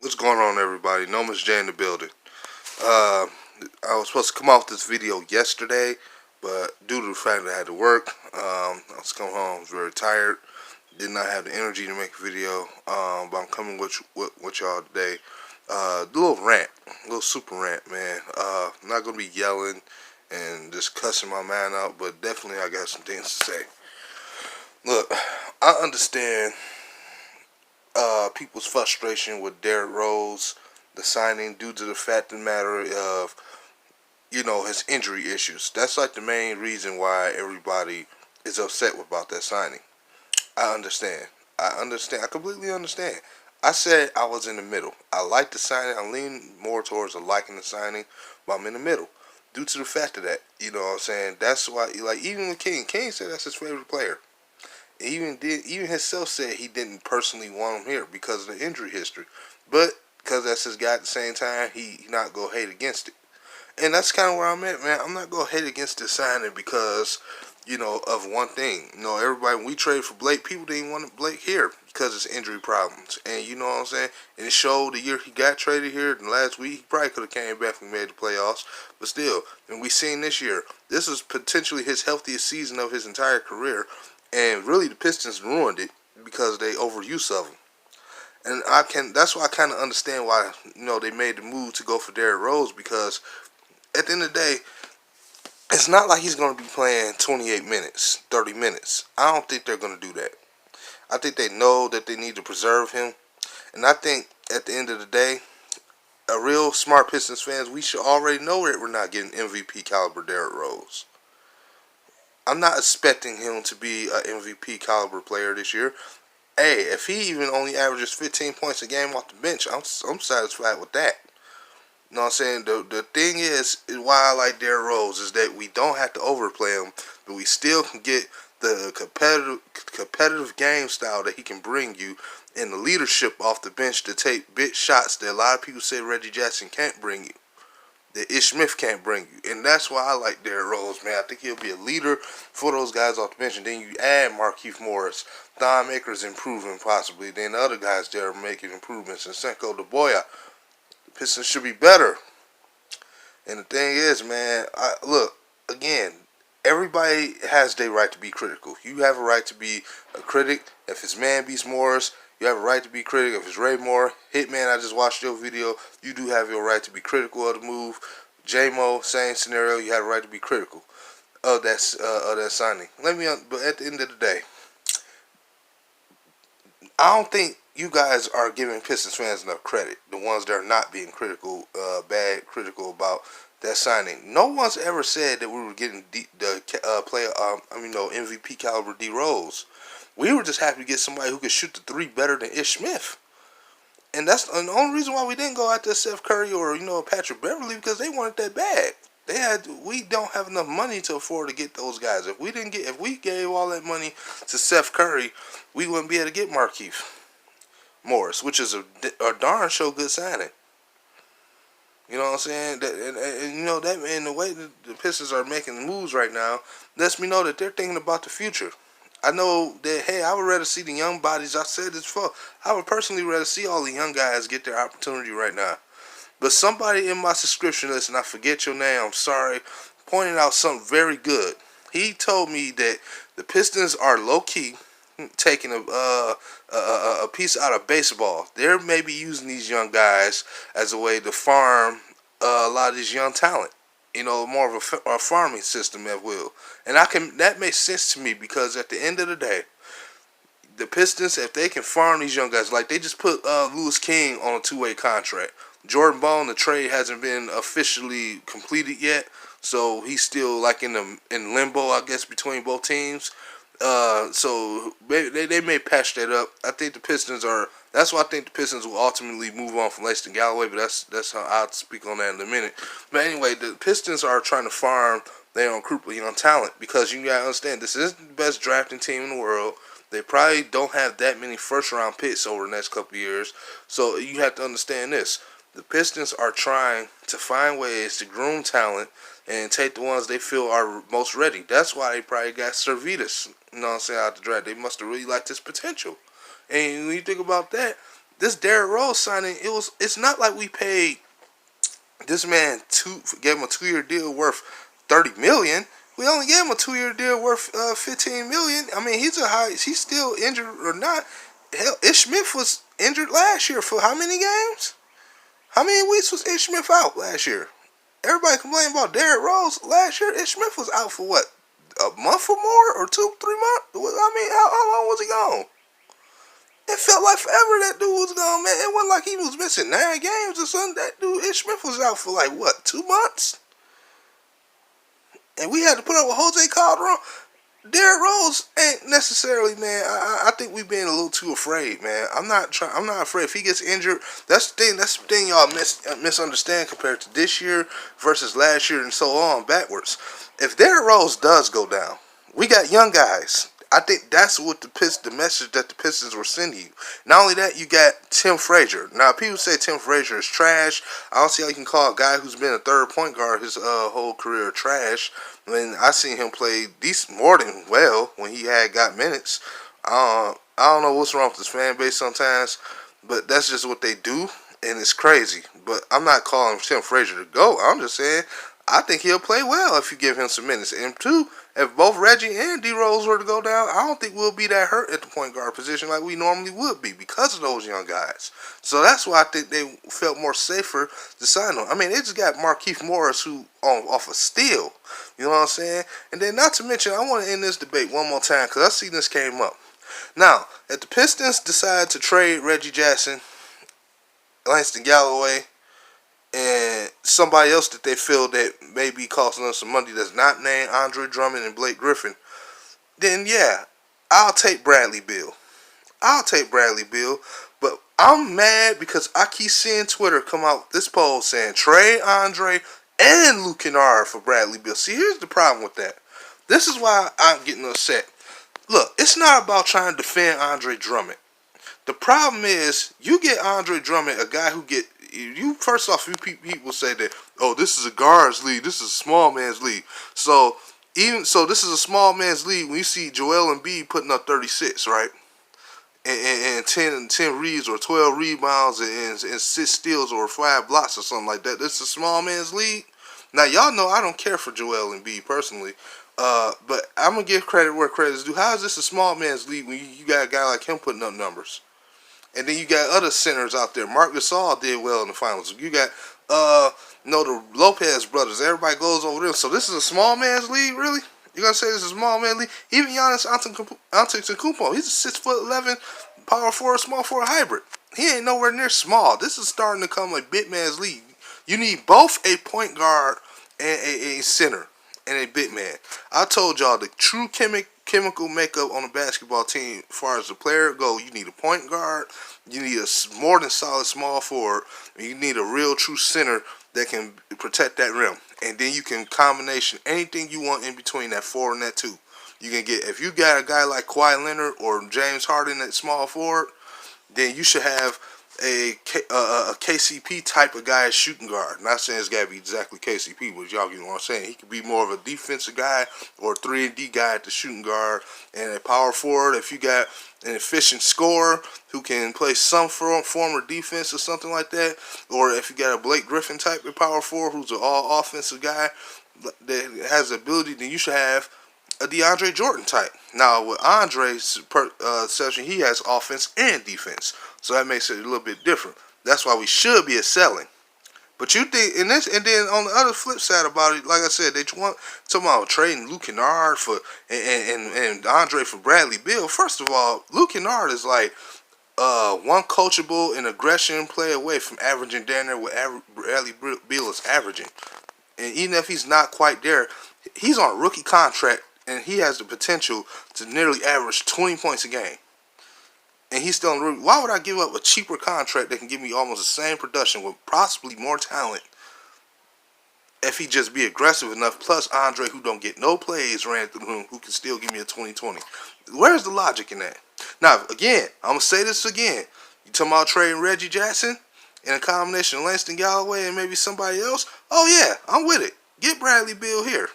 What's going on, everybody? Nomis J in the building. I was supposed to come off this video yesterday, but due to the fact that I had to work, I was coming home. I was very tired. Did not have the energy to make a video. But I'm coming with y'all today. A little rant, a little super rant, man. I'm not gonna be yelling and just cussing my man out, but definitely I got some things to say. Look, I understand people's frustration with Derrick Rose, the signing, due to the fact of the matter of, his injury issues. That's like the main reason why everybody is upset about that signing. I understand. I completely understand. I said I was in the middle. I like the signing. I lean more towards liking the signing, but I'm in the middle. Due to the fact of that. You know what I'm saying? That's why, like, even with King said that's his favorite player. Even himself said he didn't personally want him here because of the injury history, but because that's his guy at the same time, he not go hate against it, and that's kind of where I'm at, man. I'm not gonna hate against this signing because of one thing. Everybody, when we traded for Blake, people didn't want Blake here because of his injury problems, and you know what I'm saying. And it showed the year he got traded here. And last week, he probably could have came back and made the playoffs, but still, and we seen this year, this was potentially his healthiest season of his entire career. And really, the Pistons ruined it because they overuse of him. And that's why I kind of understand why they made the move to go for Derrick Rose, because at the end of the day, it's not like he's going to be playing 28 minutes, 30 minutes. I don't think they're going to do that. I think they know that they need to preserve him, and I think at the end of the day, a real smart Pistons fans, we should already know that we're not getting MVP caliber Derrick Rose. I'm not expecting him to be an MVP caliber player this year. Hey, if he even only averages 15 points a game off the bench, I'm satisfied with that. You know what I'm saying? The thing is why I like Derrick Rose is that we don't have to overplay him, but we still can get the competitive game style that he can bring you, and the leadership off the bench to take big shots that a lot of people say Reggie Jackson can't bring you, that Ish Smith can't bring you. And that's why I like Derrick Rose, man. I think he'll be a leader for those guys off the bench. And then you add Markieff Morris, Don Akers improving possibly. Then the other guys there are making improvements. And Senko DeBoya. The Pistons should be better. And the thing is, man, look, again, everybody has their right to be critical. You have a right to be a critic. If his man beats Morris, you have a right to be critical. If it's Ray Moore, Hitman, I just watched your video. You do have your right to be critical of the move. J-Mo, same scenario. You have a right to be critical of that signing. But at the end of the day, I don't think you guys are giving Pistons fans enough credit. The ones that are not being critical about that signing. No one's ever said that we were getting MVP caliber D Rose. We were just happy to get somebody who could shoot the three better than Ish Smith. And that's the only reason why we didn't go after Steph Curry or Patrick Beverly, because they wanted that bag. We don't have enough money to afford to get those guys. If we gave all that money to Steph Curry, we wouldn't be able to get Markieff Morris, which is a darn sure good signing. You know what I'm saying? And the way that the Pistons are making the moves right now lets me know that they're thinking about the future. I know that, hey, I would rather see the young bodies. I said this before. I would personally rather see all the young guys get their opportunity right now. But somebody in my subscription list, and I forget your name, I'm sorry, pointed out something very good. He told me that the Pistons are low-key taking a piece out of baseball. They're maybe using these young guys as a way to farm a lot of these young talent. More of a farming system, if will. And that makes sense to me, because at the end of the day, the Pistons, if they can farm these young guys, like they just put Louis King on a 2-way contract. Jordan Bone, the trade hasn't been officially completed yet, so he's still like in limbo, I guess, between both teams. So they may patch that up. I think the Pistons are. That's why I think the Pistons will ultimately move on from Langston Galloway. But that's how I'll speak on that in a minute. But anyway, the Pistons are trying to farm their own group of young talent, because you gotta understand, this isn't the best drafting team in the world. They probably don't have that many first-round picks over the next couple of years. So you have to understand this. The Pistons are trying to find ways to groom talent and take the ones they feel are most ready. That's why they probably got Servetus, out the draft. They must have really liked his potential. And when you think about that, this Derrick Rose signing, it's not like we paid this man gave him a 2-year deal worth $30 million. We only gave him a 2-year deal worth $15 million. I mean, he's still injured or not. Hell, Ish Smith was injured last year for how many games? How many weeks was Ish Smith out last year? Everybody complaining about Derrick Rose last year. Ish Smith was out for what, a month or more, or 2-3 months? I mean, how long was he gone? It felt like forever that dude was gone, man. It wasn't like he was missing 9 games or something. That dude, Ish Smith, was out for like, what, 2 months? And we had to put up with Jose Calderon. Derrick Rose ain't necessarily, man. I think we being a little too afraid, man. I'm not afraid. If he gets injured, that's the thing y'all misunderstand compared to this year versus last year and so on backwards. If Derrick Rose does go down, we got young guys. I think that's what the message that the Pistons were sending you. Not only that, you got Tim Frazier. Now, people say Tim Frazier is trash. I don't see how you can call a guy who's been a third point guard his whole career trash. I mean, I seen him play decent, more than well, when he got minutes. I don't know what's wrong with this fan base sometimes, but that's just what they do, and it's crazy. But I'm not calling Tim Frazier to go. I'm just saying I think he'll play well if you give him some minutes. And two, if both Reggie and D Rose were to go down, I don't think we'll be that hurt at the point guard position like we normally would be because of those young guys. So that's why I think they felt more safer to sign them. I mean, they just got Markieff Morris, who off a steal. You know what I'm saying? And then, not to mention, I want to end this debate one more time because I see this came up. Now, if the Pistons decide to trade Reggie Jackson, Langston Galloway, and somebody else that they feel that may be costing us some money that's not named Andre Drummond and Blake Griffin, then yeah, I'll take Bradley Beal. But I'm mad because I keep seeing Twitter come out this poll saying trade Andre and Luke Kennard for Bradley Beal. See, here's the problem with that. This is why I'm getting upset. Look, it's not about trying to defend Andre Drummond. The problem is, you get Andre Drummond, a guy who first off, people say that, oh, this is a guards league, this is a small man's league. So this is a small man's league when you see Joel Embiid putting up 36, right? And 10 reads or 12 rebounds and 6 steals or 5 blocks or something like that. This is a small man's league. Now, y'all know I don't care for Joel Embiid personally. But I'm going to give credit where credit is due. How is this a small man's league when you got a guy like him putting up numbers? And then you got other centers out there. Marc Gasol did well in the finals. You got, the Lopez brothers. Everybody goes over them. So this is a small man's league, really? You're going to say this is a small man's league? Even Giannis Antetokounmpo, he's a 6'11", power forward, small forward hybrid. He ain't nowhere near small. This is starting to come a big man's league. You need both a point guard and a center and a big man. I told y'all the true chemical makeup on a basketball team, as far as the player go, you need a point guard, you need a more than solid small forward, and you need a real true center that can protect that rim. And then you can combination anything you want in between that 4 and that 2. You can get, if you got a guy like Kawhi Leonard or James Harden at small forward, then you should have a KCP type of guy as shooting guard. Not saying it's got to be exactly KCP, but y'all get what I'm saying. He could be more of a defensive guy or a 3-and-D guy at the shooting guard. And a power forward, if you got an efficient scorer who can play some form of defense or something like that, or if you got a Blake Griffin type of power forward who's an all offensive guy that has the ability, then you should have a DeAndre Jordan type. Now, with Andre's session, he has offense and defense. So that makes it a little bit different. That's why we should be excelling. But you think, and then on the other flip side about it, like I said, they want talking about trading Luke Kennard for and Andre for Bradley Beal. First of all, Luke Kennard is like one coachable and aggression play away from averaging down there what Bradley Beal is averaging. And even if he's not quite there, he's on a rookie contract, and he has the potential to nearly average 20 points a game. And he's still in the rookie. Why would I give up a cheaper contract that can give me almost the same production with possibly more talent if he just be aggressive enough, plus Andre, who don't get no plays ran through him, who can still give me a 20-20? Where's the logic in that? Now, again, I'm going to say this again. You talking about trading Reggie Jackson in a combination of Langston Galloway and maybe somebody else? Oh, yeah, I'm with it. Get Bradley Beal here.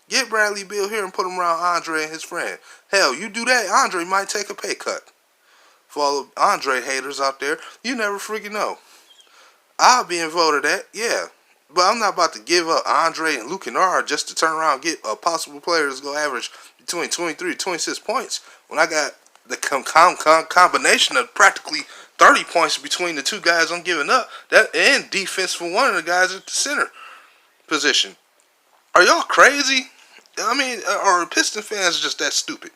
Get Bradley Beal here and put him around Andre and his friend. Hell, you do that, Andre might take a pay cut. For all the Andre haters out there, you never freaking know. I'll be voted at, yeah. But I'm not about to give up Andre and Luke Kennard just to turn around and get a possible player that's going to average between 23 and 26 points when I got the combination of practically 30 points between the two guys I'm giving up, that and defense for one of the guys at the center position. Are y'all crazy? I mean, are Piston fans just that stupid?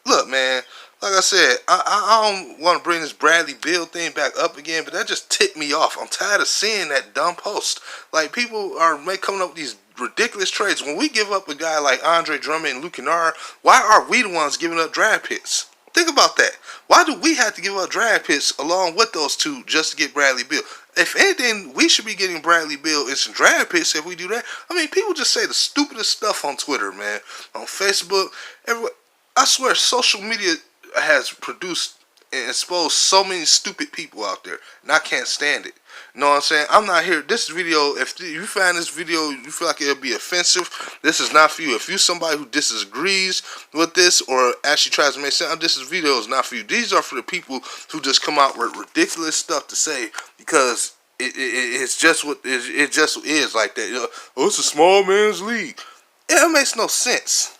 Look, man, like I said, I don't want to bring this Bradley Beal thing back up again, but that just ticked me off. I'm tired of seeing that dumb post. Like, people are coming up with these ridiculous trades. When we give up a guy like Andre Drummond and Luke Kennard, why are we the ones giving up draft picks? Think about that. Why do we have to give up draft picks along with those two just to get Bradley Beal? If anything, we should be getting Bradley Beal and some draft picks if we do that. I mean, people just say the stupidest stuff on Twitter, man, on Facebook, everywhere. I swear, social media has produced and exposed so many stupid people out there, and I can't stand it. You know what I'm saying? I'm not here. This video, if you find this video, you feel like it'll be offensive, this is not for you. If you're somebody who disagrees with this or actually tries to make sense, this video is not for you. These are for the people who just come out with ridiculous stuff to say because it's just what it just is like that. You know, oh, it's a small man's league. It makes no sense.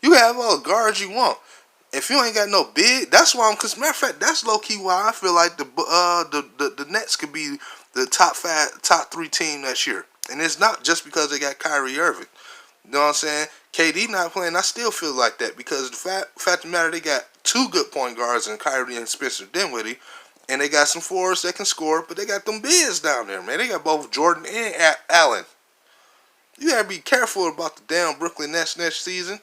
You can have all the guards you want. If you ain't got no big, that's why cause matter of fact, that's low key why I feel like the Nets could be the top 3 team next year. And it's not just because they got Kyrie Irving. You know what I'm saying? KD not playing, I still feel like that because the fact of the matter, they got 2 good point guards in Kyrie and Spencer Dinwiddie, and they got some forwards that can score, but they got them bigs down there, man. They got both Jordan and Allen. You gotta be careful about the damn Brooklyn Nets next season.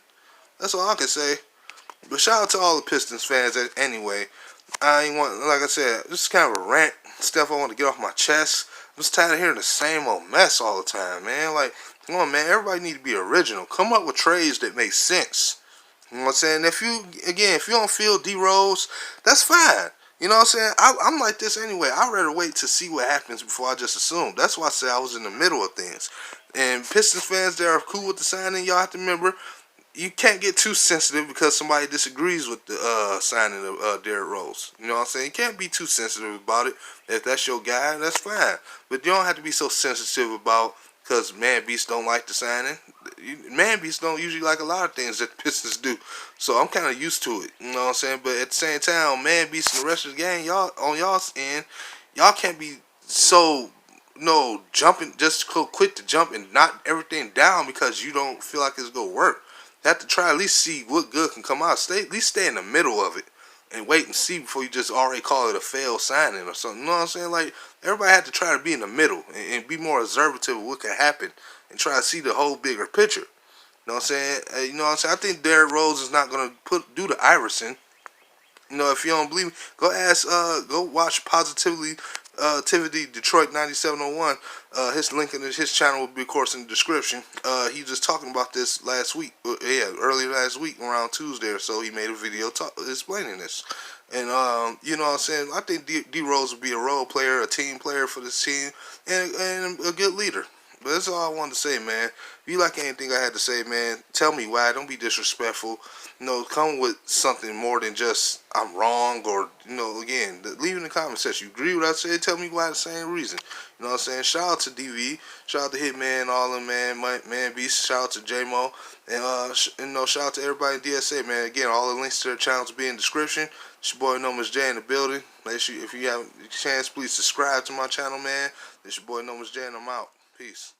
That's all I can say. But shout out to all the Pistons fans anyway. I ain't want, like I said, this is kind of a rant, stuff I want to get off my chest. I'm just tired of hearing the same old mess all the time, man. Like, come on, man, everybody need to be original. Come up with trades that make sense. You know what I'm saying? If you don't feel D Rose, that's fine. You know what I'm saying? I'm like this anyway. I'd rather wait to see what happens before I just assume. That's why I said I was in the middle of things. And Pistons fans that are cool with the signing, y'all have to remember, you can't get too sensitive because somebody disagrees with the signing of Derrick Rose. You know what I'm saying? You can't be too sensitive about it. If that's your guy, that's fine. But you don't have to be so sensitive about because man beasts don't like the signing. Man beasts don't usually like a lot of things that the Pistons do. So I'm kind of used to it. You know what I'm saying? But at the same time, man beasts and the rest of the game, y'all on y'all's end, y'all can't be so jumping, just quick to jump and knock everything down because you don't feel like it's gonna work. You have to try at least see what good can come out. At least stay in the middle of it and wait and see before you just already call it a failed signing or something. You know what I'm saying? Like, everybody had to try to be in the middle and be more observative of what can happen and try to see the whole bigger picture. You know what I'm saying? You know what I'm saying? I think Derrick Rose is not going to do the Iverson. You know, if you don't believe me, go watch Tivity Detroit 9701. His link in his channel will be, of course, in the description. He was just talking about this last week. Earlier last week, around Tuesday or so, he made a video explaining this. And, you know what I'm saying? I think D Rose will be a role player, a team player for this team, and a good leader. But that's all I wanted to say, man. If you like anything I had to say, man, tell me why. Don't be disrespectful. You know, come with something more than just I'm wrong or, you know, again, leave in the comment section. You agree with what I said? Tell me why the same reason. You know what I'm saying? Shout out to DV. Shout out to Hitman, all of them, man Beast. Shout out to J-Mo. And, you know, shout out to everybody in DSA, man. Again, all the links to their channels will be in the description. It's your boy Nomis J in the building. Make sure, if you have a chance, please subscribe to my channel, man. It's your boy Nomis J, and I'm out. Peace.